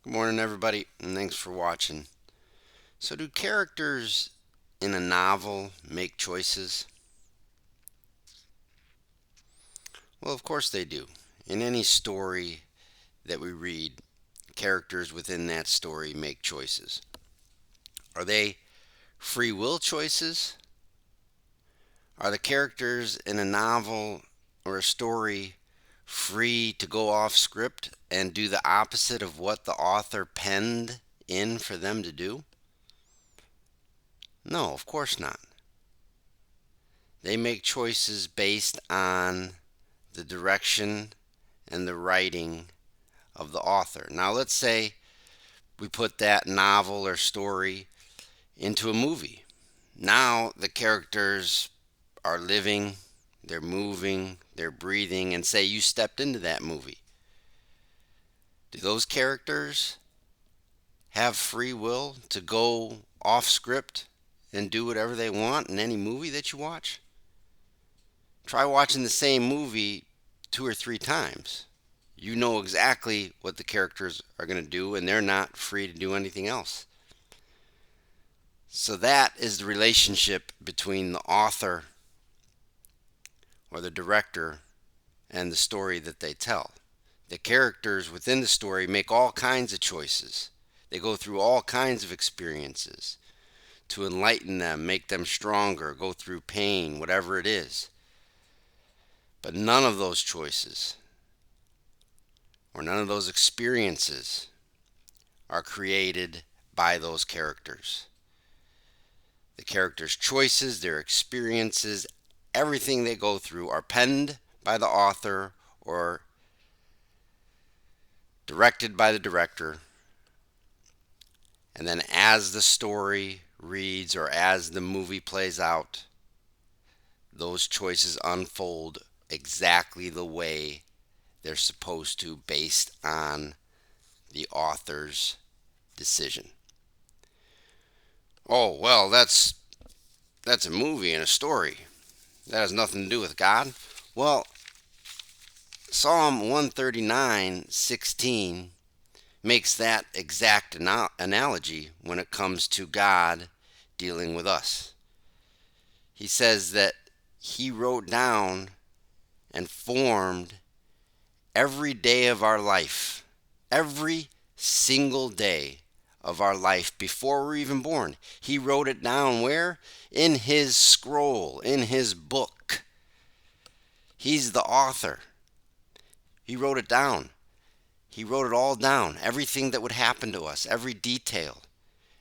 Good morning, everybody, and thanks for watching. So, do characters in a novel make choices? Well, of course they do. In any story that we read, characters within that story make choices. Are they free will choices? Are the characters in a novel or a story free to go off script and do the opposite of what the author penned in for them to do? No, of course not. They make choices based on the direction and the writing of the author. Now, let's say we put that novel or story into a movie. Now, the characters are living, they're moving, they're breathing, and say you stepped into that movie. Do those characters have free will to go off script and do whatever they want in any movie that you watch? Try watching the same movie two or three times. You know exactly what the characters are going to do, and they're not free to do anything else. So, that is the relationship between the author or the director and the story that they tell. The characters within the story make all kinds of choices, they go through all kinds of experiences to enlighten them, make them stronger, go through pain, whatever it is. But none of those choices or none of those experiences are created by those characters. The characters' choices, their experiences, everything they go through are penned by the author or directed by the director. And then as the story reads or as the movie plays out, those choices unfold exactly the way they're supposed to based on the author's decision. Oh, well, that's a movie and a story. That has nothing to do with God. Well, Psalm 139:16 makes that exact analogy when it comes to God dealing with us. He says that He wrote down and formed every day of our life, every single day of our life before we're even born. He wrote it down where? In His scroll, in His book. He's the author. He wrote it down. He wrote it all down. Everything that would happen to us, every detail,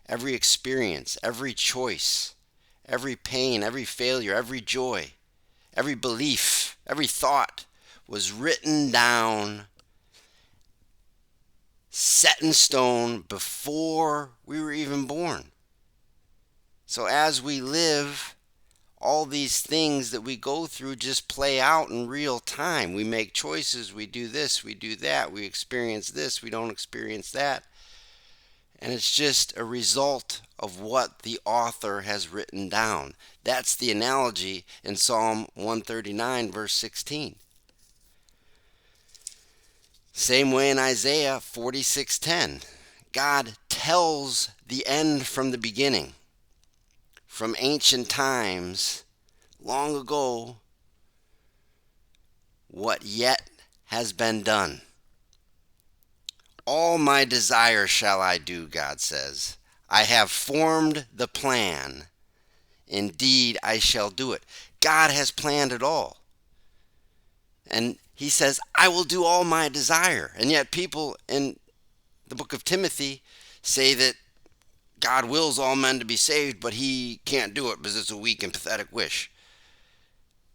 every experience, every choice, every pain, every failure, every joy, every belief, every thought was written down, set in stone before we were even born. So as we live, all these things that we go through just play out in real time. We make choices, we do this, we do that, we experience this, we don't experience that. And it's just a result of what the author has written down. That's the analogy in Psalm 139, verse 16. Same way in Isaiah 46:10. God tells the end from the beginning. From ancient times, long ago, what yet has been done. All my desire shall I do, God says. I have formed the plan. Indeed, I shall do it. God has planned it all. And He says, I will do all my desire. And yet people in the book of Timothy say that God wills all men to be saved, but He can't do it because it's a weak and pathetic wish.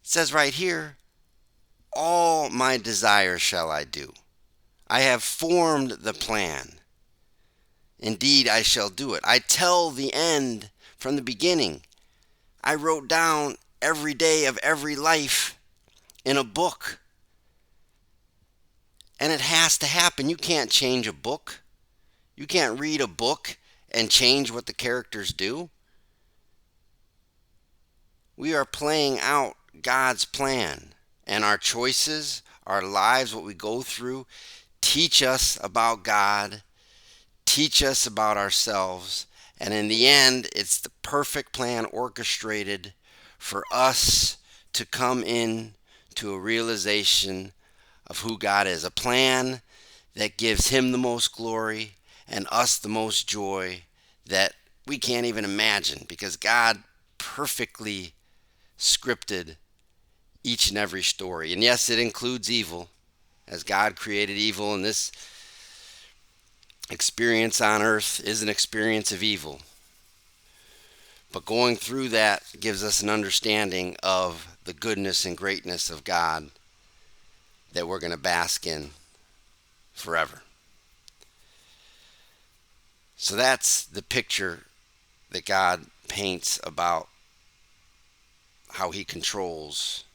It says right here, all my desire shall I do. I have formed the plan. Indeed, I shall do it. I tell the end from the beginning. I wrote down every day of every life in a book. And it has to happen. You can't change a book. You can't read a book and change what the characters do. We are playing out God's plan. And our choices, our lives, what we go through, teach us about God, teach us about ourselves. And in the end, it's the perfect plan orchestrated for us to come in to a realization of who God is. A plan that gives Him the most glory and us the most joy that we can't even imagine, because God perfectly scripted each and every story. And yes, it includes evil, as God created evil, and this experience on earth is an experience of evil. But going through that gives us an understanding of the goodness and greatness of God that we're going to bask in forever. So that's the picture that God paints about how He controls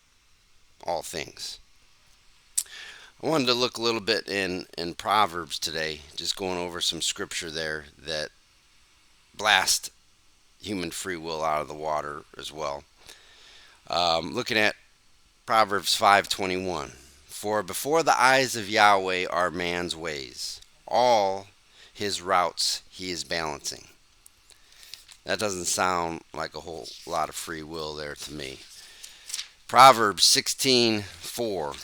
all things. I wanted to look a little bit in Proverbs today, just going over some scripture there that blast human free will out of the water as well. Looking at Proverbs 5:21. For before the eyes of Yahweh are man's ways, all his routes he is balancing. That doesn't sound like a whole lot of free will there to me. Proverbs 16:4.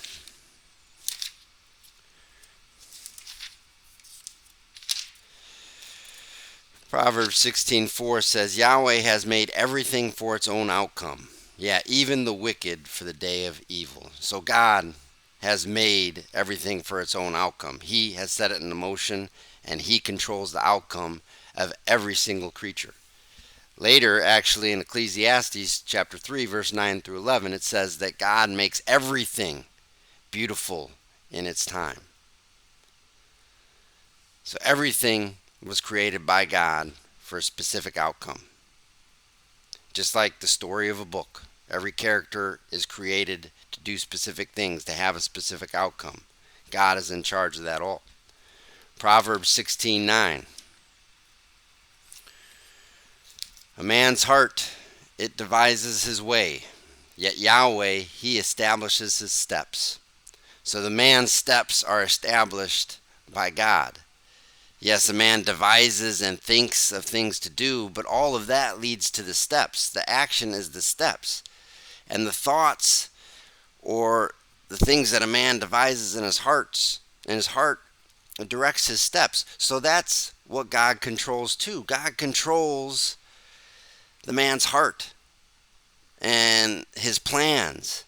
Proverbs 16:4 says, Yahweh has made everything for its own outcome. Yeah, even the wicked for the day of evil. So God has made everything for its own outcome. He has set it in motion, and He controls the outcome of every single creature. Later, actually, in Ecclesiastes chapter 3, verse 9 through 11, it says that God makes everything beautiful in its time. So everything was created by God for a specific outcome. Just like the story of a book, every character is created to do specific things, to have a specific outcome. God is in charge of that all. Proverbs 16:9. A man's heart, it devises his way, yet Yahweh, He establishes his steps. So the man's steps are established by God. Yes, a man devises and thinks of things to do, but all of that leads to the steps. The action is the steps. And the thoughts or the things that a man devises in his heart directs his steps. So that's what God controls too. God controls the man's heart and his plans,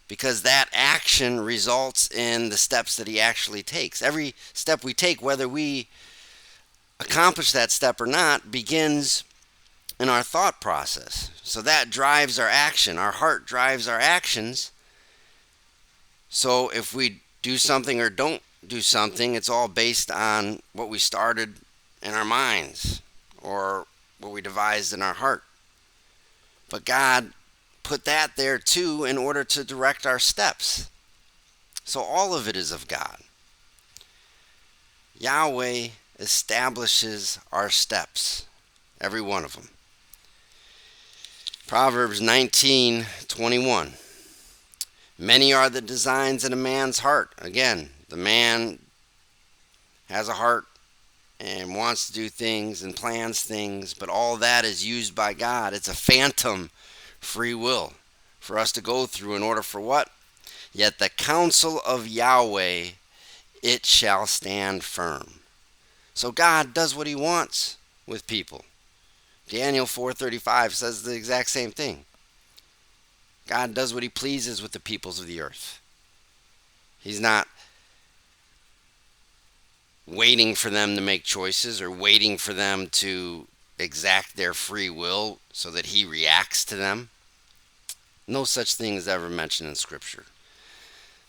because that action results in the steps that He actually takes. Every step we take, whether we accomplish that step or not, begins in our thought process. So that drives our action. Our heart drives our actions. So if we do something or don't do something, it's all based on what we started in our minds or what we devised in our heart. But God put that there too in order to direct our steps. So all of it is of God. Yahweh establishes our steps, every one of them. Proverbs 19:21. Many are the designs in a man's heart. Again, the man has a heart and wants to do things and plans things, but all that is used by God. It's a phantom free will for us to go through in order for what? Yet the counsel of Yahweh, it shall stand firm. So God does what He wants with people. Daniel 4:35 says the exact same thing. God does what He pleases with the peoples of the earth. He's not waiting for them to make choices or waiting for them to exact their free will so that He reacts to them. No such thing is ever mentioned in Scripture.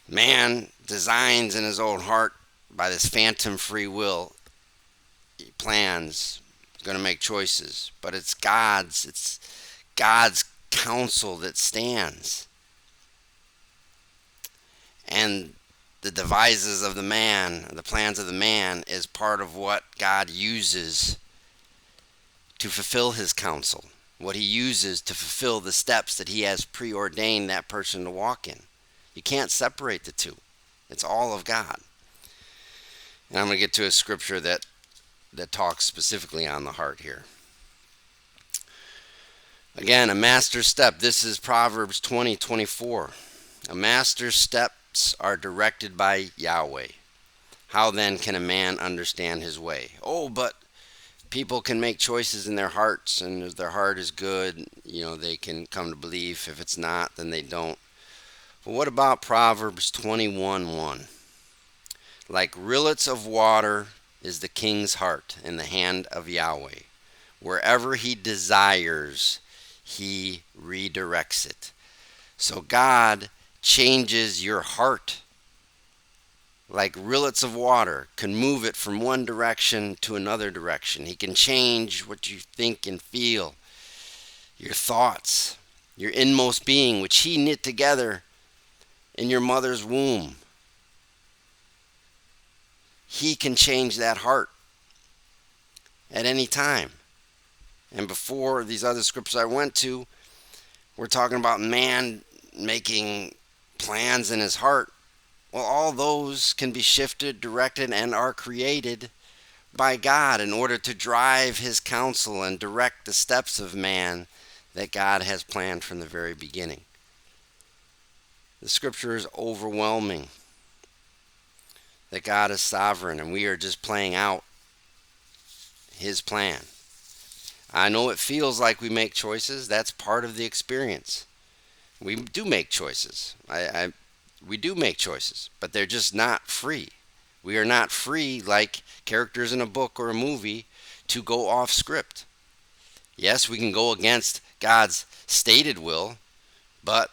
Man designs in his own heart by this phantom free will. He plans, going to make choices, but it's God's counsel that stands. And the devices of the man, the plans of the man, is part of what God uses to fulfill His counsel. What He uses to fulfill the steps that He has preordained that person to walk in. You can't separate the two. It's all of God. And I'm going to get to a scripture that that talks specifically on the heart here. Again, a master's step. This is Proverbs 20:24. A master's steps are directed by Yahweh. How then can a man understand his way? Oh, but people can make choices in their hearts, and if their heart is good, they can come to believe. If it's not, then they don't. But what about Proverbs 21:1? Like rillets of water is the king's heart in the hand of Yahweh. Wherever he desires, he redirects it. So God changes your heart like rillets of water, can move it from one direction to another direction. He can change what you think and feel, your thoughts, your inmost being, which he knit together in your mother's womb. He can change that heart at any time. And before these other scriptures I went to, we're talking about man making plans in his heart. Well, all those can be shifted, directed, and are created by God in order to drive his counsel and direct the steps of man that God has planned from the very beginning. The scripture is overwhelming that God is sovereign and we are just playing out his plan. I know it feels like we make choices. That's part of the experience. We do make choices. We do make choices, but they're just not free. We are not free like characters in a book or a movie to go off script. Yes, we can go against God's stated will, but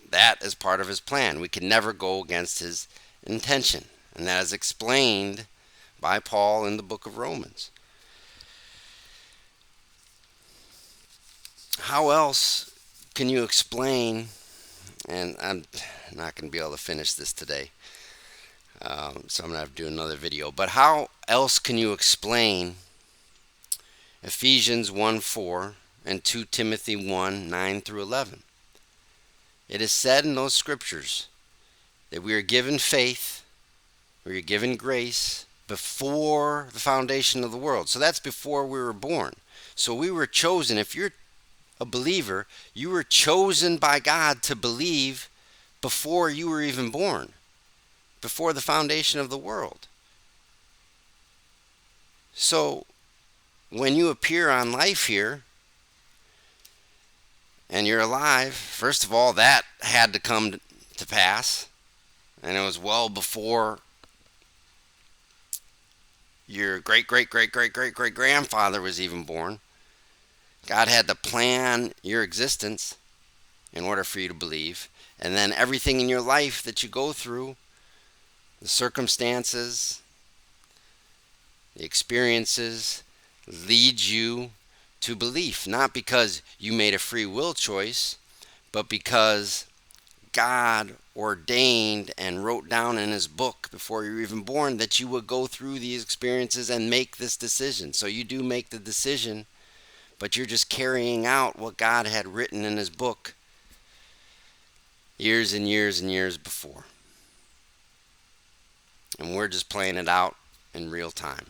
that is part of his plan. We can never go against his intention, and that is explained by Paul in the book of Romans. How else can you explain, and I'm not going to be able to finish this today, so I'm going to have to do another video, but how else can you explain Ephesians 1:4 and 2 Timothy 1:9 through 11? It is said in those scriptures that we are given faith, we are given grace before the foundation of the world. So that's before we were born. So we were chosen. If you're a believer, you were chosen by God to believe before you were even born, before the foundation of the world. So when you appear on life here and you're alive, first of all, that had to come to pass, and it was well before your great great great great great great grandfather was even born. God had to plan your existence in order for you to believe. And then everything in your life that you go through, the circumstances, the experiences, lead you to belief. Not because you made a free will choice, but because God ordained and wrote down in his book before you were even born that you would go through these experiences and make this decision. So you do make the decision, but you're just carrying out what God had written in his book years and years and years before. And we're just playing it out in real time.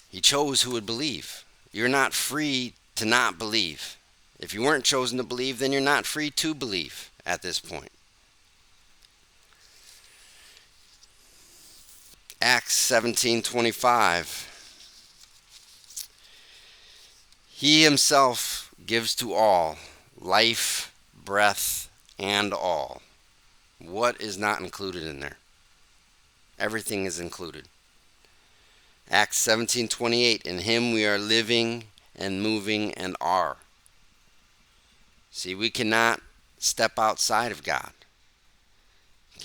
He chose who would believe. You're not free to not believe. If you weren't chosen to believe, then you're not free to believe at this point. Acts 17:25. He himself gives to all life, breath, and all. What is not included in there? Everything is included. Acts 17:28. In him we are living and moving and are. See, we cannot step outside of God. If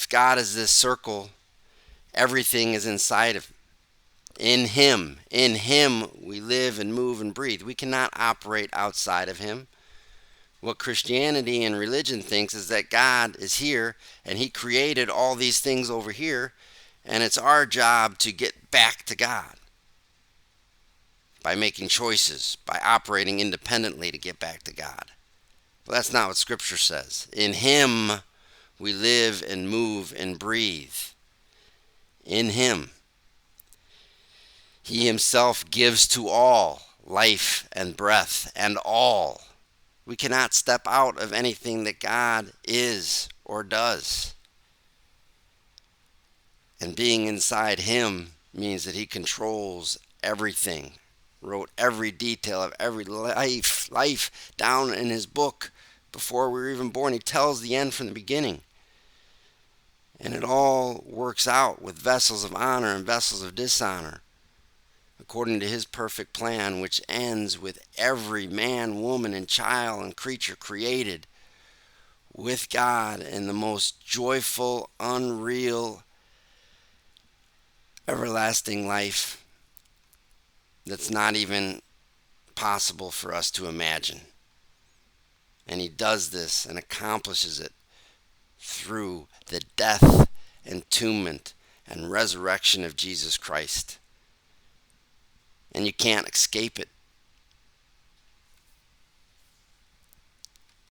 God is this circle, everything is inside of him. In him we live and move and breathe. We cannot operate outside of him. What Christianity and religion thinks is that God is here and he created all these things over here, and it's our job to get back to God by making choices, by operating independently to get back to God. Well, that's not what Scripture says. In him we live and move and breathe. in him. He himself gives to all life and breath and all. We cannot step out of anything that God is or does. And being inside him means that he controls everything, wrote every detail of every life down in his book before we were even born. He tells the end from the beginning. And it all works out with vessels of honor and vessels of dishonor, according to his perfect plan, which ends with every man, woman, and child and creature created with God in the most joyful, unreal, everlasting life that's not even possible for us to imagine. And he does this and accomplishes it through the death, entombment, and resurrection of Jesus Christ. And you can't escape it.